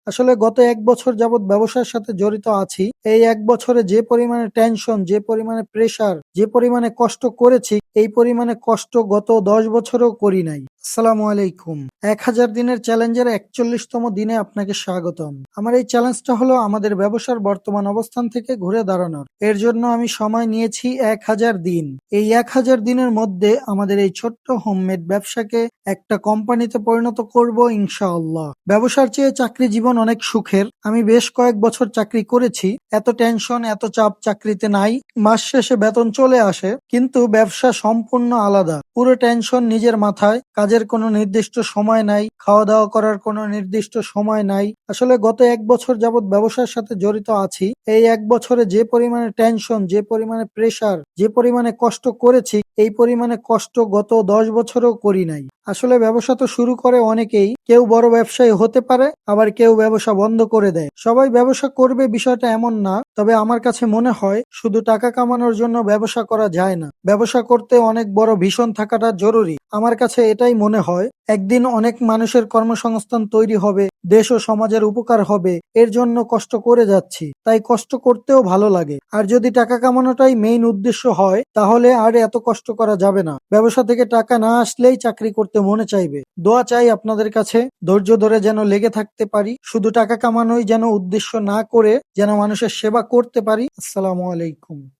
আসলে গত ১ বছর যাবৎ ব্যবসার সাথে জড়িত আছি। এই ১ বছরে যে পরিমাণে টেনশন, যে পরিমাণে প্রেশার, যে পরিমাণে কষ্ট করেছি, এই পরিমাণে কষ্ট গত ১০ বছরেও করি নাই। আসসালামু আলাইকুম। ১০০০ দিনের চ্যালেঞ্জের ৪১তম দিনে আপনাকে স্বাগতম। আমার এই চ্যালেঞ্জটা হলো আমাদের ব্যবসার বর্তমান অবস্থান থেকে ঘুরে দাঁড়ানোর। এর জন্য আমি সময় নিয়েছি ১০০০ দিন। এই ১০০০ দিনের মধ্যে আমাদের এই ছোট্ট হোমমেড ব্যবসাকে একটা কোম্পানিতে পরিণত করব ইনশাআল্লাহ। ব্যবসার চেয়ে চাকরি জীবন অনেক সুখের। আমি বেশ কয়েক বছর চাকরি করেছি। এত টেনশন, এত চাপ চাকরিতে নাই। মাস শেষে বেতন চলে আসে, কিন্তু ব্যবসা সম্পূর্ণ আলাদা। পুরো টেনশন নিজের মাথায়, কাজের কোনো নির্দিষ্ট সময় নাই, খাওয়া দাওয়া করার কোনো নির্দিষ্ট সময় নাই। আসলে গত ১ বছর যাবৎ ব্যবসার সাথে জড়িত আছি। এই ১ বছরে যে পরিমাণে টেনশন, যে পরিমাণে প্রেশার, যে পরিমাণে কষ্ট করেছি, এই পরিমাণে কষ্ট গত ১০ বছরেও করি নাই। আসলে ব্যবসা তো শুরু করে অনেকেই। কেউ বড় ব্যবসায়ী হতে পারে, আবার কেউ ব্যবসা বন্ধ করে দেয়। সবাই ব্যবসা করবে বিষয়টা এমন না। তবে আমার কাছে মনে হয় শুধু টাকা কামানোর জন্য ব্যবসা করা যায় না। ব্যবসা করতে অনেক বড় ভিশন থাকাটা জরুরি। আমার কাছে এটাই মনে হয়। একদিন অনেক মানুষের কর্মসংস্থান তৈরি হবে, দেশ ও সমাজের উপকার হবে। এর জন্য কষ্ট করে যাচ্ছি। তাই কষ্ট করতেও ভালো লাগে। আর যদি টাকা কামানোটাই মেইন উদ্দেশ্য হয়, তাহলে আর এত কষ্ট করা যাবে না। ব্যবসা থেকে টাকা না আসলেই চাকরি করতে মনে চাইবে। দোয়া চাই আপনাদের কাছে, ধৈর্য ধরে যেন লেগে থাকতে পারি। শুধু টাকা কামানোই যেন উদ্দেশ্য না করে যেন মানুষের সেবা করতে পারি। আসসালামু আলাইকুম।